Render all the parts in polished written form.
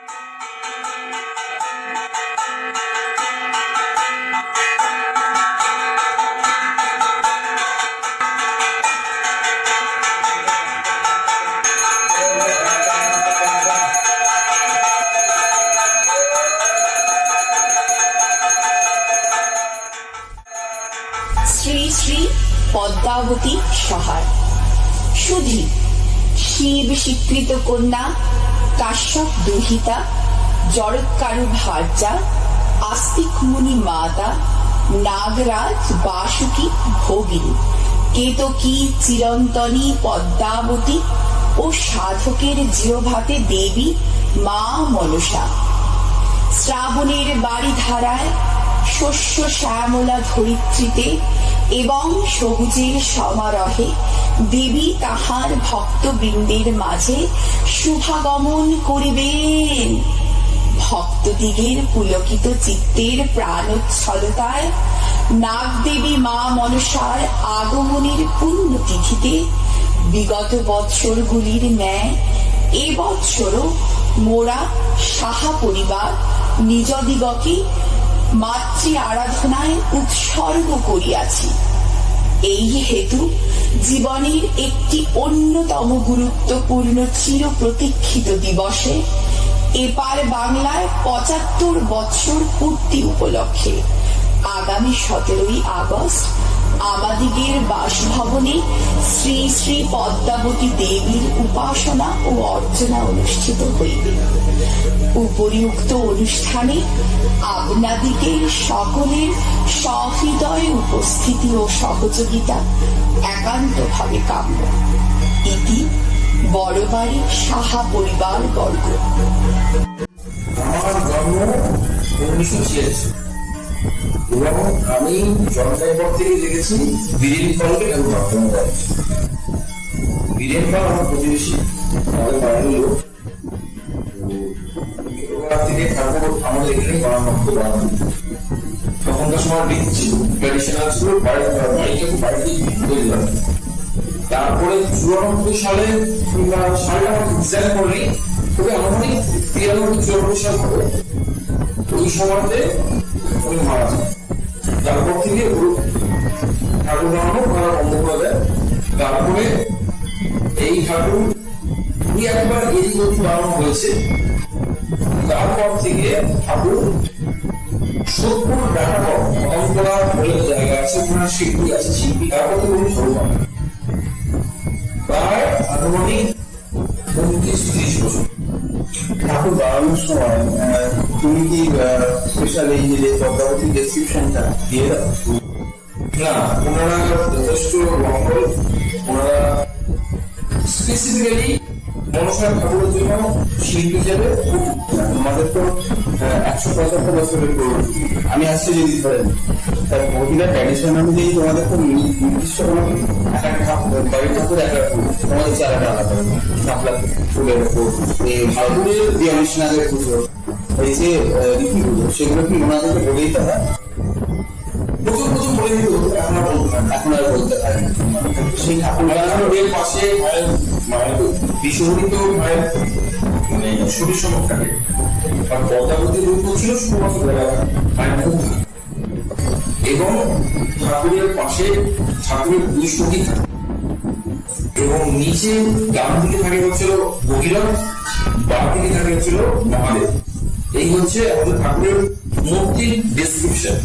শ্রী শ্রী পদ্মাবতী সহায় সুধী শিব স্বীকৃত কন্যা কাশ্যপ দুহিতা জরৎকারু ভার্যা আস্তিক মুনি মাতা নাগরাজ বাসুকী ভোগিনী কেতকী চিরন্তনী পদ্মাবতী ও সাধকের জিহ্বাতে দেবী মা মনসা। শ্রাবণের বাড়ি ধারায় শস্য শ্যামলা ধরিত্রীতে এবং সবুজের সমারোহে দেবী তাহার ভক্তবৃন্দের মাঝে শুভাগমন করিবেন। ভক্তদিগের পুলকিত চিত্তের প্রাণোচ্ছলতায় নাগদেবী মা মনসার আগমনের পুণ্যতিথিতে বিগত বৎসরগুলির ন্যায় এ বৎসরও মোরা সাহা পরিবার নিজদিগকে মাতৃ আরাধনায় উৎসর্গ করিয়াছি। এই হেতু জীবনের একটি অন্যতম গুরুত্বপূর্ণ চির প্রতীক্ষিত দিবসে এপার বাংলায় ৭৫ বৎসর পূর্তি উপলক্ষে আগামী ১৭ই আগস্ট আমাদিগের বাসভবনে শ্রী শ্রী পদ্মাবতী দেবীর উপাসনা ও অর্চনা অনুষ্ঠিত হইবে। উপরিউক্ত অনুষ্ঠানে আপনাদিগের সকলের সহৃদয় উপস্থিতি ও সহযোগিতা একান্তভাবে কাম্য। ইতি বড়বাড়ি সাহা পরিবার বর্গ। আমার জন্ম ১৯৮৬ এবং আমি জন্মের পর থেকে দেখেছি বীরেন পালকে কেন বর্তমান যাচ্ছে। বীরেন পাল আমার প্রতিবেশী, আমাদের বাড়ির লোক। ছোটবেলা থেকে ঠাকুর আমাদের এখানে পরামর্শ বানানো, তখনকার সময় রীতি ছিল, ট্র্যাডিশনাল ছিল, বাড়িতে তৈরি করা। তারপরে ৯৪ সালে কিংবা সালে আমার ডিজাইন করি, তবে আনুমানিক ৯৩-৯৪ সাল হবে। ওই সময়তে উনি মারা যান। তারপর থেকে ঠাকুর বানানো ওনারা বন্ধ করে দেয়। তারপরে এই ঠাকুর দুই একবার এদিক ওদিক বানানো হয়েছে। তারপর থেকে ঠাকুর সোদপুর ডাকাপড় অঙ্কলা বলে জায়গা আছে, ওখানে শিল্পী আছে, শিল্পী তারপর থেকে উনি শুরু করেন প্রায় আনুমানিক ২৯-৩০ বছর। ঠাকুর বানানোর সময় তুমি কি স্পেশাল এই যে পদ্মাবতী ডেসক্রিপশনটা দিয়ে দাও? না, ওনারা যথেষ্ট মঙ্গল, ওনারা স্পেসিফিক্যালি মনসা ঠাকুরের জন্য শিল্পী হিসেবে আমাদের তো ১৭৫ বছরের পুরনো। আমি আজকে যদি ধরেন তার মহিলা ট্র্যাডিশন অনুযায়ী তোমাদের তো নির্দিষ্ট কোনো এক এক বাড়ির ঠাকুর এক এক ফুল, তোমাদের চারাটা আলাদা শাপলা ফুলের উপর, এই ঠাকুরের যে অনুষ্ঠানের পুজো, এই যে রীতি পুজো, সেগুলো কি ওনাদেরকে বলেই তারা প্রথম বলে দিত, এখন আর বলতে পারে, এখন আর বলতে পারে সেই ঠাকুর এর পাশে মানে বিশ্বহিত মায়ের মানে শরীর সম্পর্ক থাকে। আর পদ্মাবতীর রূপ ছিল শুধুমাত্র মায়ের মুখ এবং ঠাকুরের পাশে ঠাকুরের দুই সঙ্গী থাকে এবং নিচে ডান দিকে থাকে হচ্ছিল ভগীরথ, বাম দিকে থাকে হচ্ছিল মহাদেব। এই হচ্ছে আমাদের ঠাকুরের মূর্তির ডেসক্রিপশন।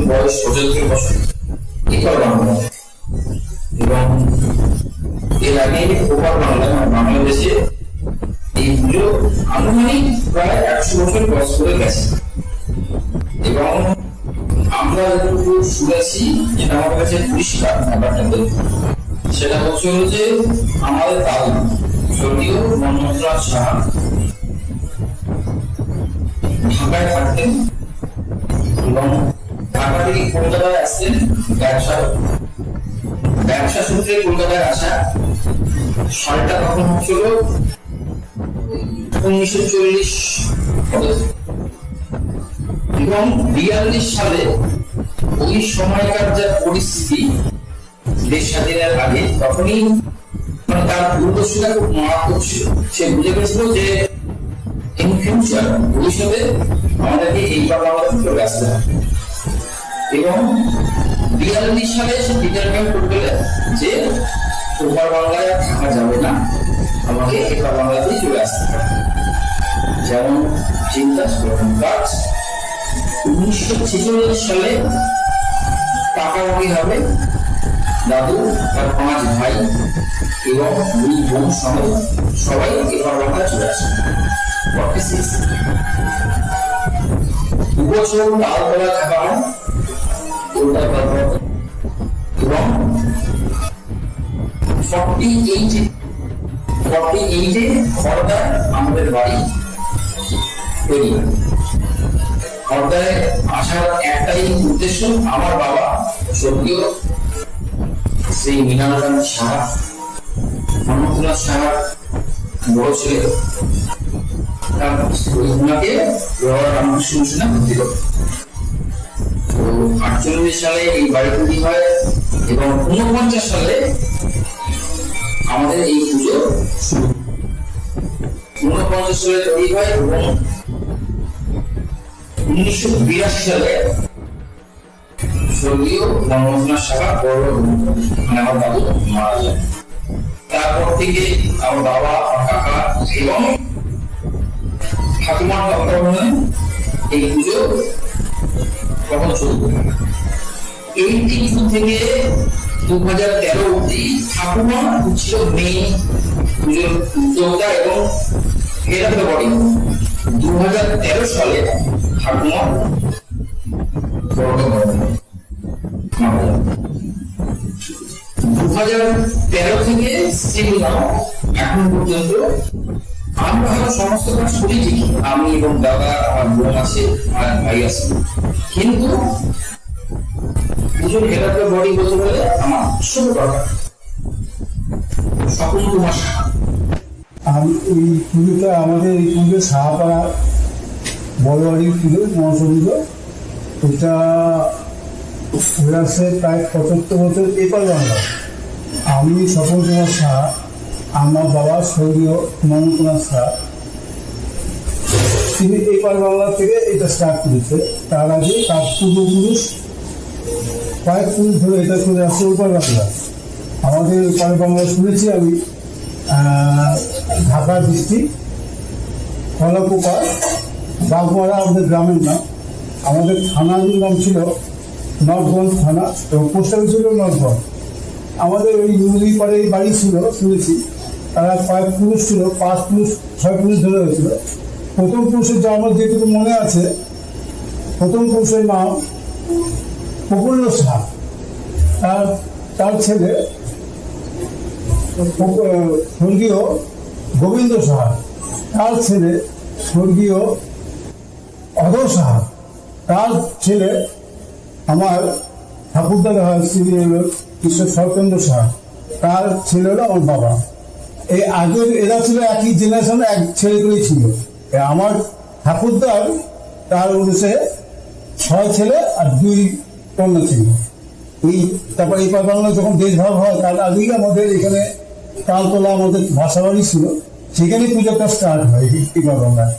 বয়স ৭৫ বছর এবার বাংলা এবং এর আগে ওপার বাংলায় বাংলাদেশে এই পুজো আনুমানিক প্রায় ১০০ বছর ক্রস করে গেছে। এবং আমরা যতটুকু শুনেছি, যেটা আমার কাছে পরিষ্কার ব্যাপারটাতে, সেটা হচ্ছে যে আমাদের দাদু স্বর্গীয় মন্মথরাজ সাহা ঢাকায় থাকতেন এবং ঢাকা থেকে কলকাতায় আসতেন ব্যবসা সূত্রে কলকাতায় আসা। সালটা তখন হচ্ছিল ১৯৪০ এবং ৪২ সালে ওই সময়কার যা পরিস্থিতি দেশ স্বাধীনের আগে, তখনই মানে তার দূরদর্শিতা খুব মারাত্মক ছিল। সে বুঝে গেছিল যে ইন ফিউচার, ভবিষ্যতে আমাদেরকে এই বাংলাতে চলে আসতে হবে। এবং 42 সালে সে ডিটারমিন করবে যে ওপার বাংলায় আর থাকা যাবে না, আমাকে এপার বাংলাতেই চলে আসতে হবে। যেমন চিন্তা সেরকম কাজ। 1946 সালে পাকাপাকি হবে দাদু, তার 5 ভাই এবং 2 বোন সমেত সবাই এপার বাংলায় চলে আসে। 46 2 বছর তালতলায় থাকা হয় কলকাতা, এবং 48-এ খড়দায় আমাদের বাড়ি তৈরি হয়। খড়দায় আসার একটাই উদ্দেশ্য, আমার বাবা স্বর্গীয় সেই মৃণালকান্ত সাহা, মন্মথনাথ সাহার বড় ছেলে, ওনাকে রামকৃষ্ণ মিশনে ভর্তি করে। তো 48 সালে এই বাড়ি তৈরি হয় এবং 49 সালে আমাদের এই পুজো শুরু। 49 সালে তৈরি হয় এবং 1982 সালে স্বর্গীয় মন্মথনাথ সাহা মানে আমার দাদু মারা যায়। তারপর থেকে আমার বাবা, আমার কাকা এবং ঠাকুমার তত্ত্বাবধানে এই পুজো তখন শুরু করে। 82 থেকে 2013 অবধি ঠাকুমা ছিল মেয়ে পুজোর উদ্যোক্তা এবং হেড অফ দ্য বডি। 2013 সালে ঠাকুমা 2013 থেকে এখন পর্যন্ত আমরা হয়তো সমস্ত কাজ করি ঠিকই, আমি এবং দাদা, আমার বোন আছে, আমার ভাই আছে, কিন্তু পুজোর হেড অফ দ্য বডি বলতে গেলে আমার ছোট দরকার সকল তোমার সাহা। আমি এই পুজোটা, আমাদের এই পুজো সাহাপাড়া বড় বাড়ির পুজো, মনসা পুজো, এটা হয়ে আসছে প্রায় 75 বছর এপার বাংলা। আমি স্বপন কুমার সাহা, আমার বাবা স্বর্গীয় মন্মথনাথ সাহা, তিনি এপার বাংলা থেকে এটা স্টার্ট করেছে। তার আগে তার পূর্বপুরুষ কয়েক পুরুষ ধরে এটা চলে আসছে ওপার বাংলা। আমাদের ওপার বাংলা শুনেছি আমি ঢাকা ডিস্ট্রিক্ট, কলাপোকা, বাগমারা আমাদের গ্রামের নাম। আমাদের থানার নাম ছিল নর্থগঞ্জ থানা এবং পোস্ট অফিস ছিল নর্থগঞ্জ। আমাদের ওই নদীর পাড়ে বাড়ি ছিল শুনেছি, তারা কয়েক পুরুষ ছিল, 5 পুরুষ 6 পুরুষ ধরে হয়েছিল। প্রথম পুরুষের যা আমার যেটুকু মনে আছে, প্রথম পুরুষের নাম প্রফুল্ল সাহা, তার ছেলে স্বর্গীয় গোবিন্দ সাহা, তার ছেলে স্বর্গীয় অধর সাহা, তার ছেলে আমার ঠাকুরদাদা হয় শ্রী কৃষ্ণ শরৎচন্দ্র সাহা, তার ছেলে হলো আমার বাবা। এই আগের এরা ছিল একই জেনারেশনে, এক ছেলে করেই ছিল। আমার ঠাকুরদার তার অনুসারে 6 ছেলে আর 2 কন্যা ছিল। তারপর এই বাংলা যখন দেশভাগ হয় তার আগেই আমাদের এখানে তালতলা আমাদের ভাষা বাড়ি ছিল, সেখানে পুজোটা স্টার্ট হয় এই বাংলায়।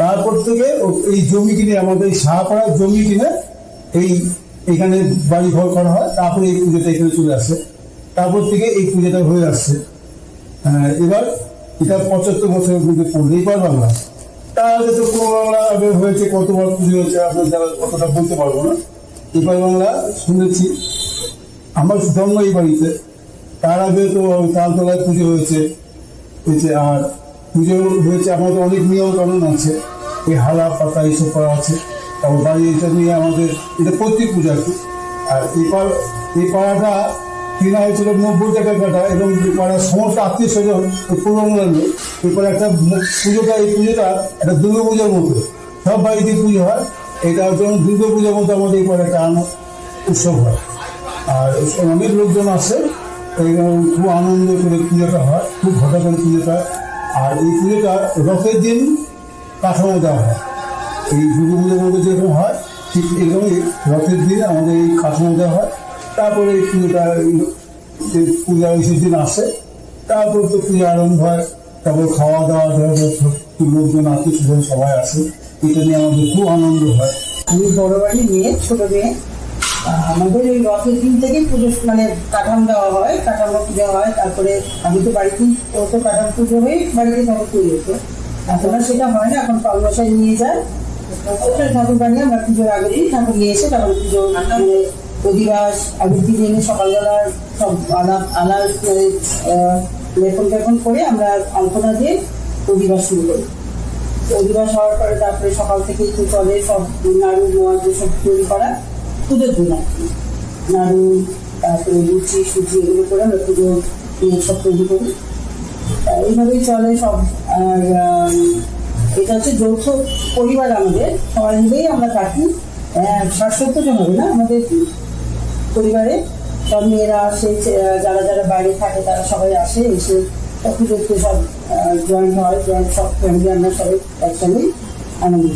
তারপর থেকে এই জমি কিনে, আমাদের এই সাহাপাড়ার জমি কিনে এইখানে বাড়ি ঘর করা হয়। তারপরে এই পুজোটা এখানে চলে আসে, তারপর থেকে এই পুজোটা হয়ে আসছে। এবার এটা 75 বছরের মধ্যে পড়বে এইবার বাংলা। তার আগে তো পূর্ব বাংলা আগে হয়েছে, কতবার পুজো হয়েছে আপনার যারা কতটা বলতে পারবো না। এবার বাংলা শুনেছি, আমার জন্ম এই বাড়িতে, তার আগে তো তালতলায় পুজো হয়েছে। আর পুজো হয়েছে আমাদের অনেক নিয়ম কানুন আছে, এই হালা পাতা এইসব করা আছে। তারপর বাড়ি এটা নিয়ে আমাদের এটা প্রত্যেক পূজা আছে। আর এই পাড়াটা কেনা হয়েছিল 90 টাকা কাটা, এবং পাড়ার সমস্ত আত্মীয় স্বজন পূর্ববাংলার লোক। এরপরে একটা পুজোটা, এই পুজোটা একটা দুর্গা পূজার মতো, সব বাড়িতে পুজো হয়। এটা যেমন দুর্গা পূজার মতো আমাদের এই পাড়ে একটা উৎসব হয়। আর অনেক লোকজন আসে, খুব আনন্দ করে পুজোটা হয়, খুব ভালো করে পুজোটা। আর এই পুজোটা রথের দিন কাঠামো দেওয়া হয়, এই দুর্গা পুজোর মধ্যে যেরকম হয় ঠিক এরকমই রথের দিন আমাদের এই কাঠামো দেওয়া হয়। তারপরে এই পুজোটা পূজা ওই দিন আসে, তারপর তো পুজো আরম্ভ হয়, তারপর খাওয়া দাওয়া লোকজন আত্মীয় স্বজন সবাই আসে, এটা নিয়ে আমাদের খুব আনন্দ হয়। আমি বড় বাড়ির মেয়ে, ছোট মেয়ে। আমাদের এই রথের দিন থেকেই পুজো মানে কাঠাম দেওয়া হয়, কাঠামো পুজো হয়। তারপরে আমি তো বাড়িতেই তো কাঠাম পুজো হয়ে বাড়িতে ঠাকুর পুজো হতো। এখন আর সেটা হয় না, এখন পালমশাই নিয়ে যায় ঠাকুর বানিয়ে, আমরা পুজোর আগের দিন ঠাকুর নিয়ে এসে তারপরে পুজো মানে অধিবাস আগের দিন এনে সকালবেলা সব আলার লেখন টেখন করে আমরা আলপনা দিয়ে অধিবাস শুরু করি। অধিবাস হওয়ার পরে তারপরে সকাল থেকে একটু চলে সব নাড়ু নোয়া সব তৈরি করা পুজোর দিন আর কি। নাড়ু, তারপরে লুচি সুচি এগুলো করে আমরা পুজো সব তৈরি করি। এইভাবেই চলে সব। আর এটা হচ্ছে যৌথ পরিবার, আমাদের সবাই মিলেই আমরা থাকি। 60-70 জন হবে না আমাদের পরিবারে। সব মেয়েরা আসে, যারা যারা বাইরে থাকে তারা সবাই আসে, এসে সব পুজোতে সব জয়েন হয়, সব ফ্যামিলি আমরা সবাই একসঙ্গেই আনন্দ।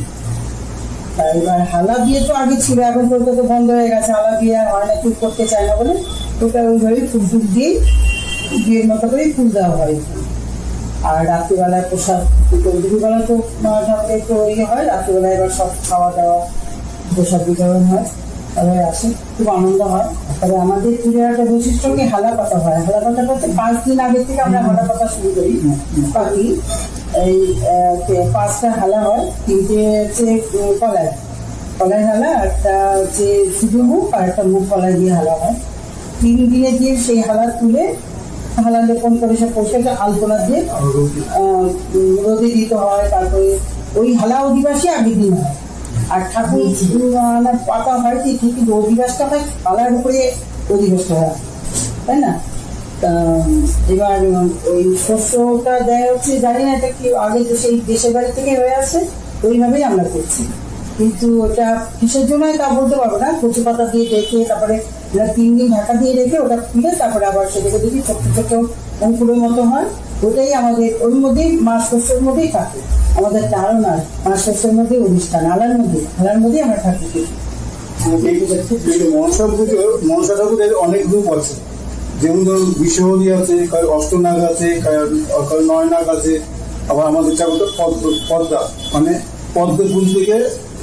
এবার হালা বিয়ে তো আগে ছিল, এখন বলতে তো বন্ধ হয়ে গেছে। হালা বিয়ে আর হয় না, ফুল করতে চায় না বলে ওটা ওইভাবেই ফুল টুল দিয়ে বিয়ের মতো করেই ফুল দেওয়া হয়। আর রাত্রিবেলায় প্রসাদ, দুপুরবেলা তো ঠাকুরের একটু ইয়ে হয়, রাত্রিবেলায় এবার সব খাওয়া দাওয়া প্রসাদ বিতরণ হয়, সবাই আসে, খুব আনন্দ হয়। তবে আমাদের পুজোর একটা বৈশিষ্ট্য কি হালা পাতা হয়। হালা পাতাটা হচ্ছে 5 দিন আগে থেকে আমরা হালা পাতা শুরু করি। বাকি এই 5টা হালা হয়, 3টে হচ্ছে কলাই হালা, একটা হচ্ছে শুধু মুখ, আর একটা মুখ কলাই দিয়ে হালা হয়। 3 দিনে দিয়ে সেই হালা তুলে হালা লেপন করে সব পোষাকে আলপনা দিয়ে রোদে দিতে হয়। তারপরে ওই হালা অধিবাসী আগের দিন হয়। আর ঠাকুর পাতা হয় ঠিক, কিন্তু অধিবাসটা হয় হালার উপরে অধিবাসটা হয়, তাই না? তা এবার ওই শস্যটা দেয় হচ্ছে, জানি না এটা কি আগে সেই দেশের বাড়ি থেকে হয়ে আসে, ওইভাবেই আমরা করছি। কিন্তু ওটা কিসের জন্য তা বলতে পারবো না। কচু পাতা দিয়ে রেখে তারপরে 3 দিন ঢাকা দিয়ে রেখে ওটা খুলে তারপরে আবার সেটাকে যদি ছোট্ট ছোট্ট অঙ্কুরের মতো হয়, ওটাই আমাদের ওর মধ্যেই মাস শস্যের মধ্যেই থাকে আমাদের ধারণা। মাস শস্যের মধ্যে অনুষ্ঠান হালার মধ্যেই আমরা থাকি। মনসা ঠাকুরের অনেক রূপ আছে, যেমন ধরুন বিশ্বহরি আছে, অষ্টনাগ আছে, 9 নাগ আছে। আবার আমাদের ঠাকুরটা পদ্মা, মানে পদ্ম ফুল থেকে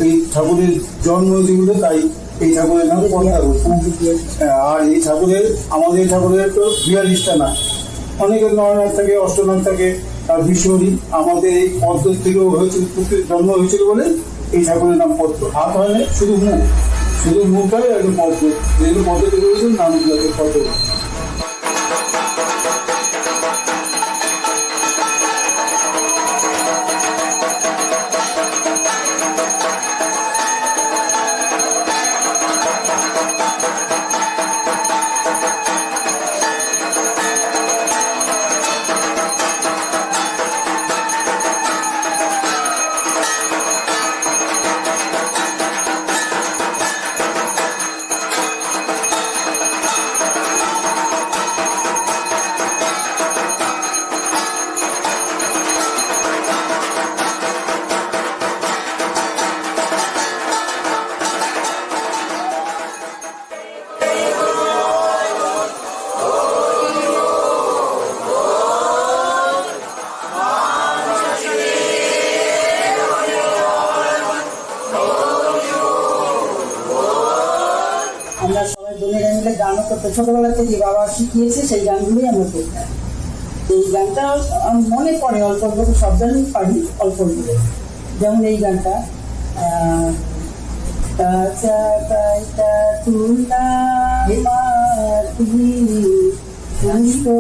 এই ঠাকুরের জন্ম যেগুলো, তাই এই ঠাকুরের নাম পদ্মা। আর এই ঠাকুরের আমাদের ঠাকুরের তো 42টা নাগ, অনেকের 9 নাগ থাকে, অষ্টনাগ থাকে। আর বিশ্বহরি আমাদের এই পদ্ম থেকেও হয়েছিল, জন্ম হয়েছিল বলে এই ঠাকুরের নাম পদ্ম। হাত হয় না, শুধু মুখ হয় একদম পদ্ম, যেগুলো পদ্ম থেকে হয়েছিল নাম পদ্ম। আমরা সবাই বোনেরা মিলে গানও করতে, ছোটবেলা থেকে বাবা শিখিয়েছে, সেই গানগুলোই আমরা করতাম। এই গানটা মনে পড়ে অল্প অল্প, সব গানই পারি অল্প অল্প। যেমন এই গানটা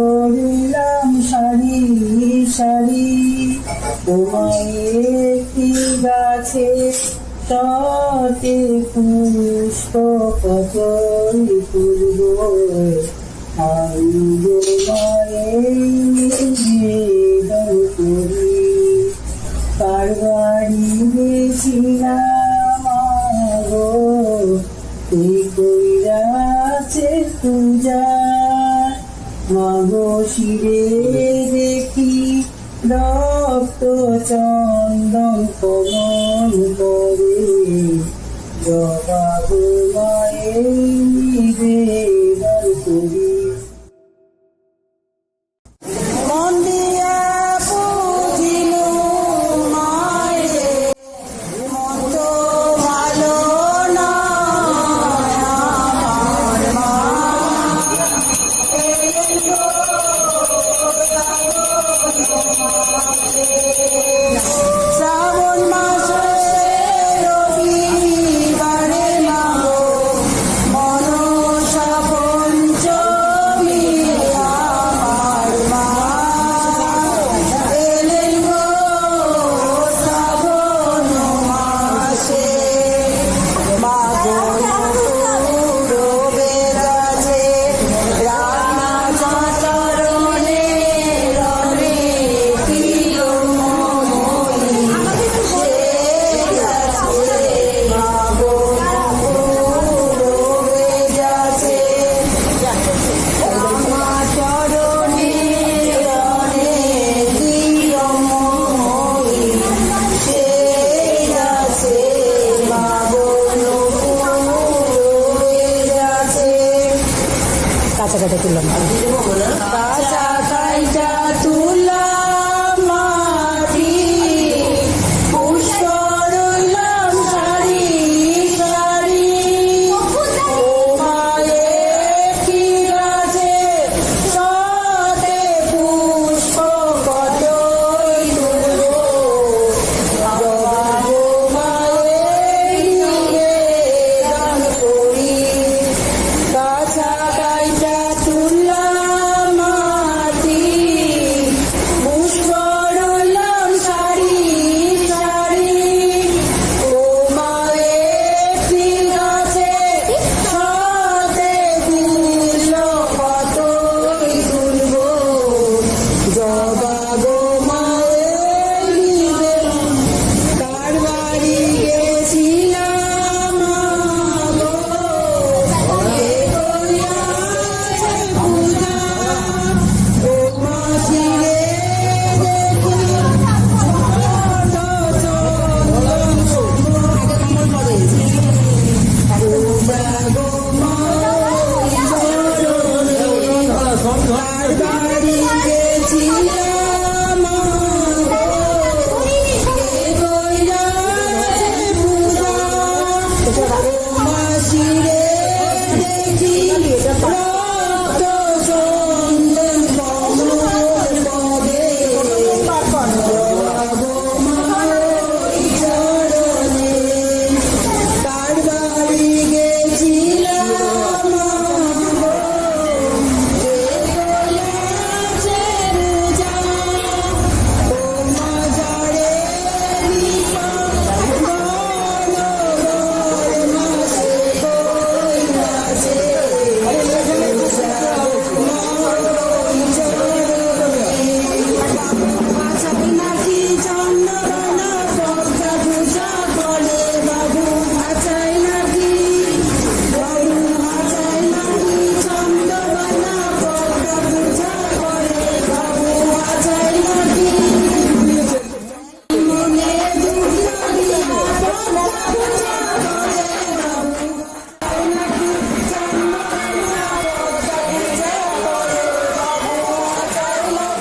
তুললাম সারি সারি তোমায় একটি গাছে ততে পুষ্প কতই পূর্ব নিবেদন করি কার বাড়ি গেছিলাম গো এই কইরাছে পূজা মাগো শিরে দেখি রক্ত চন্দন কমল করে জবাব মায়ের নিবেদন করি। কাঁচা কাইটা তুললাম মাটি, পুষ্প রইলাম সারি সারি। ও মায়ের কি গাছে সতে পুষ্প কতই তুলবো, জবা গো মায়ের নিবেদন করি। কাঁচা কাইটা তুললাম মাটি, পুষ্প রইলাম সারি সারি। ও মায়ের কি গাছে সতে ফুল কতই তুলবো, জবা গো মায়ের নিবেদন। কার বাড়ি গেছিলাম গো, কে করিয়াছে পূজা। ও মাসি রে দেখি পূজা গো মায়ের চরণে। কার বাড়ি গেছিলাম গো, কে করিয়াছে পূজা। ও মাসি রে দেখি রক্ত চন্দন কমল পদে, জবা গো মায়ের চরণে। কার বাড়ি গেছিলাম গো, কে করিয়াছে পূজা। ও মাঝারে আছাই নাকি চন্দ্রবানা পদ্মা পূজা করে বাবু, আছাই নাকি বাবু, আছাই নাকি চন্দ্রবানা পদ্মা পূজা করে বাবু, আছাই নাকি মনে দুঃখ দিয়া পদ্মা পূজা করে বাবু, আছাই নাকি চন্দ্রবানা পদ্মা পূজা করে বাবু, আছাই নাকি।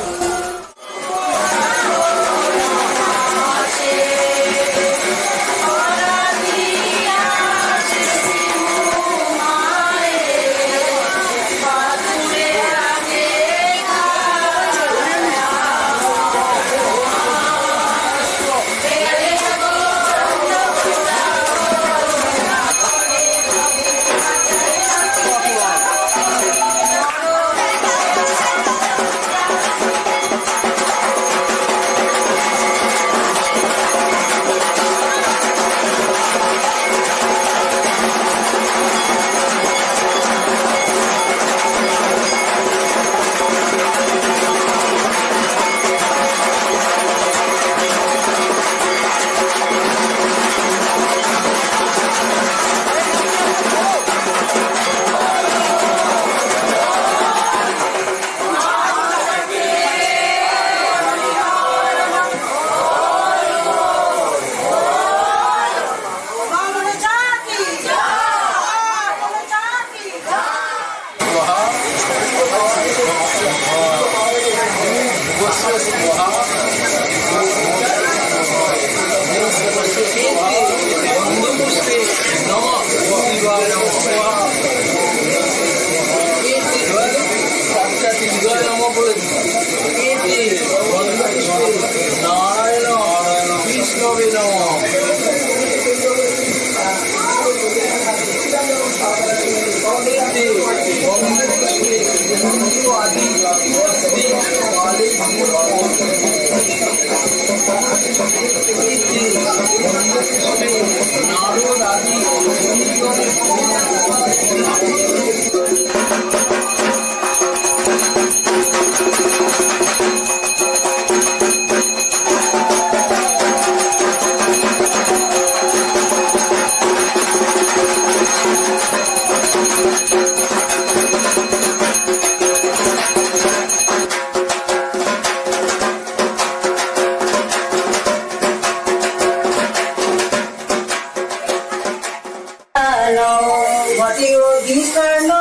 ঘটে ও জিনিস করানো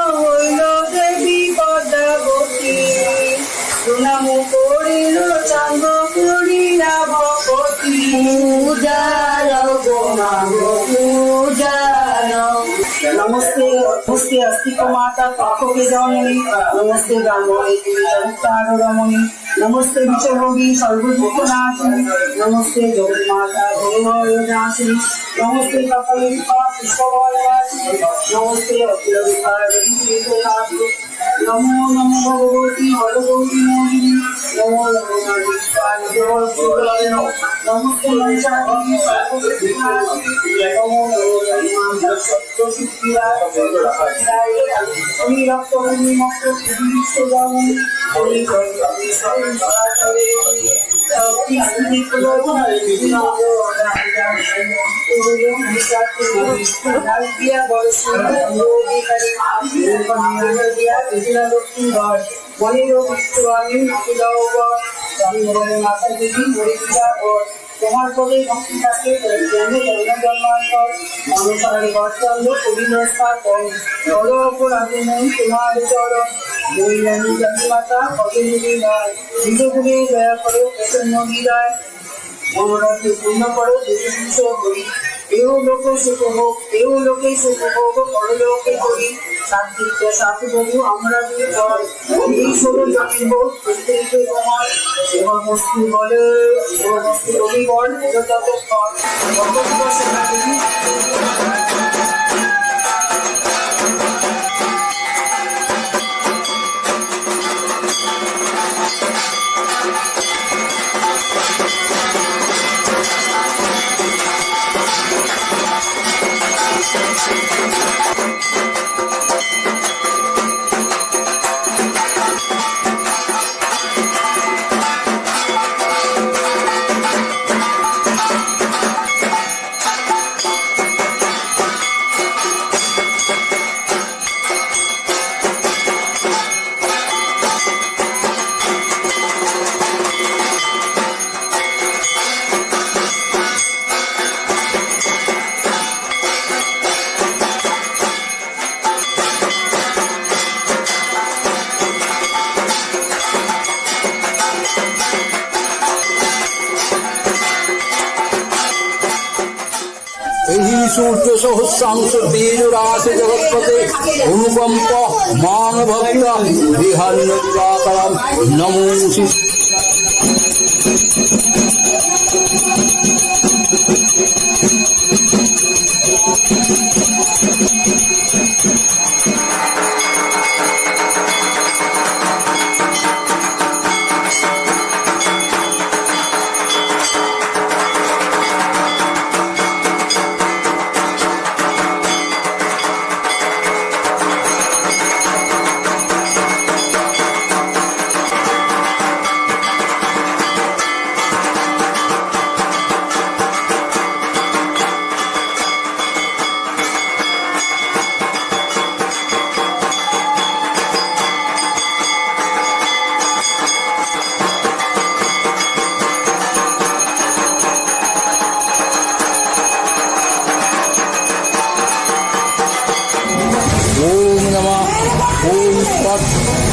नमस्ते नमस्ते अस्तिको माता पापके जननी नमस्ते ब्राह्मणे रमणी नमस्ते विषभोगी सर्वदुःखनाशिनी नमस्ते जगन्माता भगवासिनी नमस्ते कपालिका पुष्पवासिनी नमस्ते अखिल विकारिणी नमो नमो भगवती भगवती मोहिनी नमो नमो नमस्ते मंचादेवी सर्वदुःखनाशिनी नमो नमो আমি রক্তভূমি মক্ত বিশ্বজননী আমি তোমার পদে ভক্তি থাকে জন্মান্তর মানুষারে বৎসঙ্গ অভিনস্কার করেন চল অপরাধে নেই তোমার চরণ বৈরানী জাতিমাতা কতগুলি নয় নিজগুলি দয়া করো প্রসন্ন হৃদয় মনোরথে পূর্ণ করো দেশ করি এও লোকে সুখ হোক এও লোকে সুখ হোক পরলোকে করি সাত্বিক সাথী বধু আমরা দুই পর এই ষোলো জাতির হোক প্রত্যেকে তোমার সেবা বস্তু বলে সেবা বস্তু রবিবর যত স্তর সেনা দেবী সূর্য সহস্রাংশ তেজরাশি জগৎপতে অনুকম্প মান ভক্ত বিহান্ন দিবাকরম নমোসি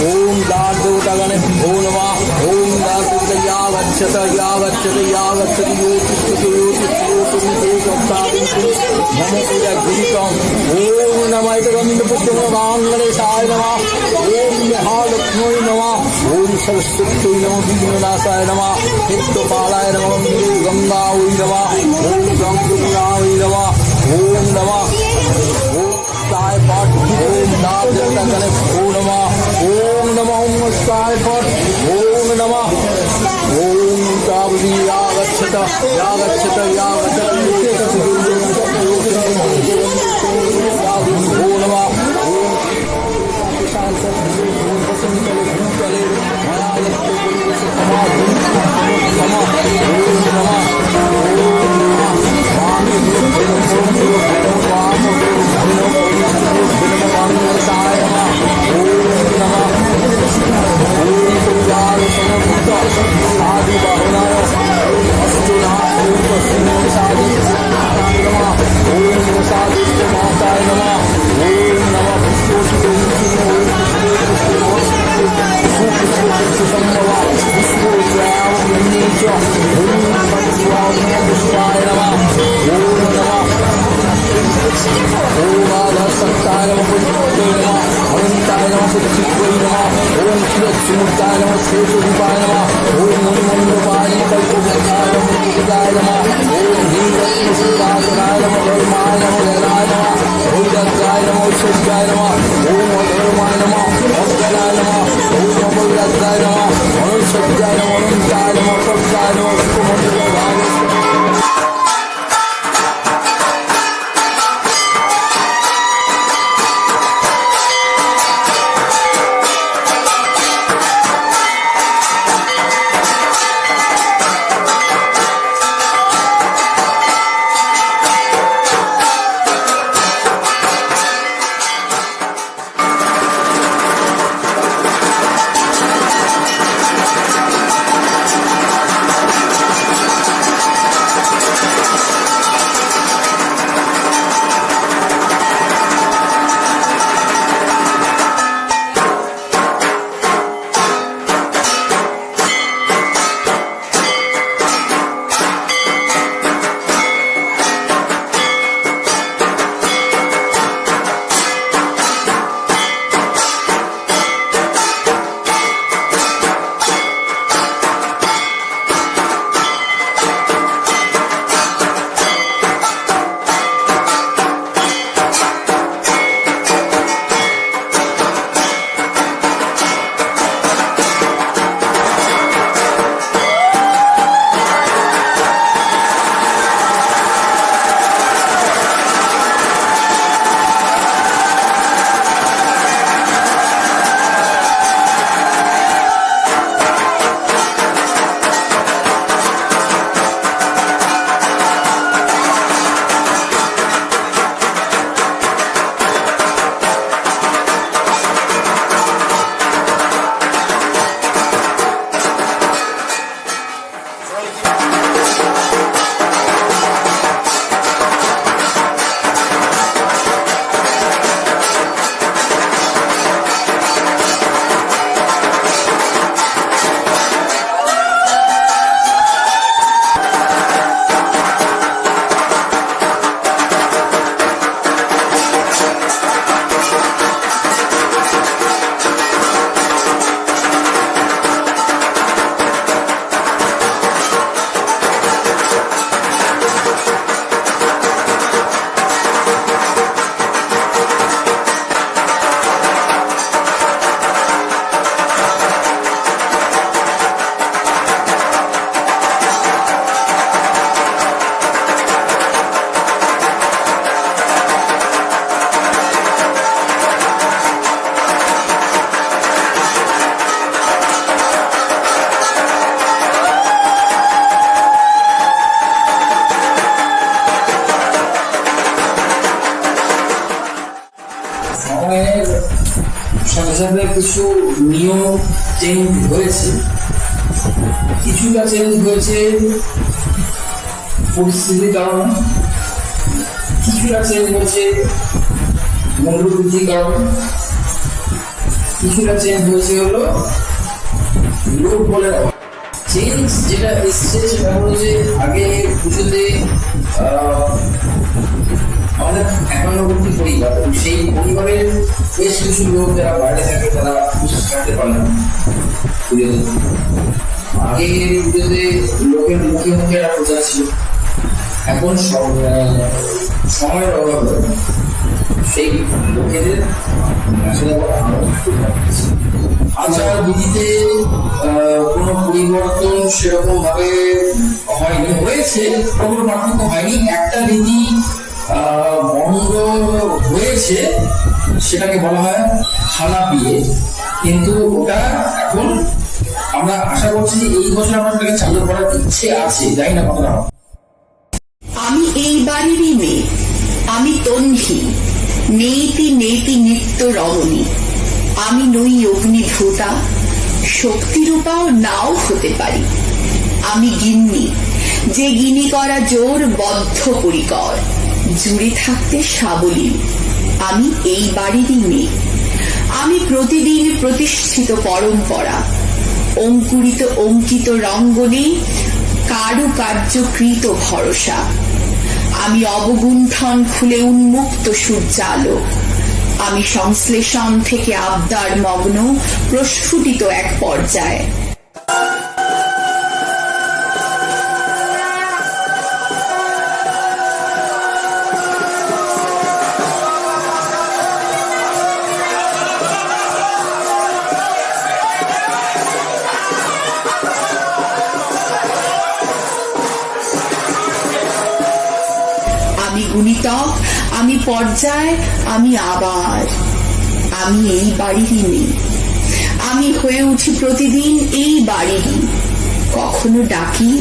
ओम दार देवतागणे ओम नमः ओम दार देवता यावच्छत यावच्छत यावच्छत योतिष्ठति योतिष्ठति नमो पूजा गुरुकं ओम नमः गंधपुष्पगांगणेशाय नमः ओम महालक्ष्मी नमः ओम सरस्वती नमः विघ्ननाशाय नमः चित्तपालाय नमः गंगावै नमः ओम गंगावै नमः ओम नमः साय पाठ ओम दार देवतागणे ओम नमः ओम नमः ओम साय पाठ ओम नमः ओम तावदी यागच्छत यागच्छत यागच्छत ओम नमः ओम शांत ओम वसंतले भूतले मायालक्ष्मी समाधि नमः ओम नमः Namo ओम आधारसत्ताय नमः पुरुषोत्तमाय नमः अनंताय नमः पुरुषोत्तमाय नमः ओम सुरक्षिमुक्ताय नमः श्रेष्ठरूपाय नमः ओम मुनिमंडपाय नमः कल्पवृक्षाय नमः मुकुटाय नमः ओम नीलकण्ठसिंहासनाय नमः धर्माय नमः धराय नमः भूतग्राय नमः उत्सर्गाय नमः ओम अधर्माय नमः अज्ञानाय नमः ओम अमोघाय नमः अनुसर्गाय नमः अनंताय नमः कल्पाय नमः सुखमंडलाय সাথে সাথে কিছু নিয়ম চেঞ্জ হয়েছে, কিছুটা চেঞ্জ হয়েছে পরিস্থিতির কারণে, কিছুটা চেঞ্জ হয়েছে মূল্যবৃদ্ধির কারণে, কিছুটা চেঞ্জ হয়েছে হলো লোক বলে চেঞ্জ যেটা এসছে সেটা হলো যে আগে পুজোতে আমাদের 51টি পরিবার, সেই পরিবারের বেশ কিছু লোক যারা বাইরে থাকে তারা বিশ্বাস করতে পারে না পুজোতে। আগে পুজোতে লোকের মুখে মুখে একটা প্রচার ছিল, এখন সময়ের অভাবে সেই লোকেদের আচার বিধিতে কোনো পরিবর্তন সেরকম ভাবে হয়নি, হয়েছে কোনো পার্থক্য হয়নি। একটা রীতি বন্ধ হয়েছে, সেটাকে বলা হয় খানা বিয়ে, কিন্তু ওটা এখন আমরা আশা করছি যে এই বছর আমরা সেটাকে চালু করার ইচ্ছে আছে, জানি না কতটা। আমি এই বাড়িরই মেয়ে, আমি তন্ভী, নেইতি নেইতি নিত্য রমণী। আমি নই অগ্নিভূতা, শক্তিরূপাও নাও হতে পারি। আমি গিন্নি, যে গিনি করা জোর বদ্ধ পরিকর, জুড়ে থাকতে সাবলীল। আমি এই বাড়িরই মেয়ে, আমি প্রতিদিন প্রতিষ্ঠিত পরম্পরা, অঙ্কুরিত অঙ্কিত রঙ্গনে কারুকার্যকৃত ভরসা। আমি অবগুণ্ঠন খুলে উন্মুক্ত সূর্যালো, আমি সংশ্লেষণ থেকে আবদার মগ্ন প্রস্ফুটিত এক পর্যায়ে। আমি গুণিতক, আমি পর্যায়, আমি আবার, আমি এই বাড়িরই মেয়ে। আমি হয়ে উঠি প্রতিদিন এই বাড়িরই। কখনো ডাকি,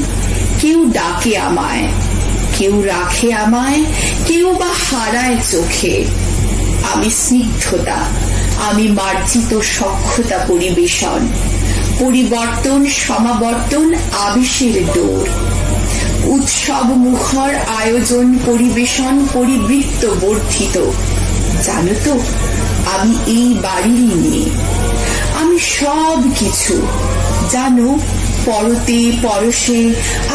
কেউ ডাকে আমায়, কেউ রাখে আমায়, কেউ বা হারায় চোখে। আমি স্নিগ্ধতা, আমি মার্জিত সখ্যতা পরিবেশন, পরিবর্তন সমাবর্তন আবেশের ডোর, উৎসব মুখর আয়োজন পরিবেশন পরিবৃত্ত বর্ধিত। জানো তো, আমি এই বাড়িরই মেয়ে। আমি সব কিছু জানো, পরতে পরশে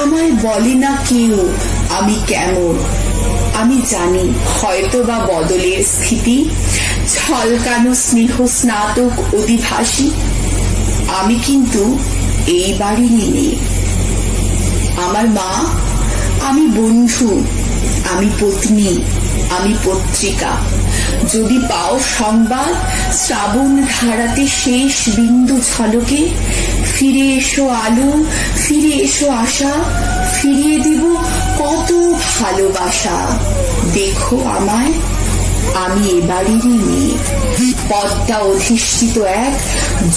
আমায় বলে না কেউ আমি কেমন। আমি জানি হয়তো বা বদলের স্থিতি, ছলকানো স্নেহ স্নাতক অধিভাষী। আমি কিন্তু এই বাড়িরই মেয়ে। আমার মা, আমি বন্ধু, আমি পত্নী, আমি পত্রিকা। যদি পাও সংবাদ শ্রাবণ ধারাতে শেষ বিন্দু ঝলকে, ফিরে এসো আলো, ফিরে এসো আশা, ফিরিয়ে দেব কত ভালোবাসা। দেখো আমায়, আমি এবারেরই মেয়ে, পদ্মা অধিষ্ঠিত এক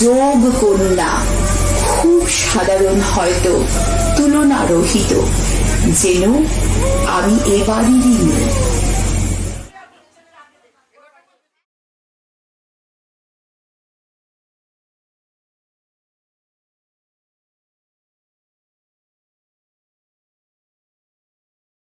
যোগ কন্যা। খুব সাধারণ, হয়তো তুলনা রহিত, যেন আমি এবারেরই মেয়ে।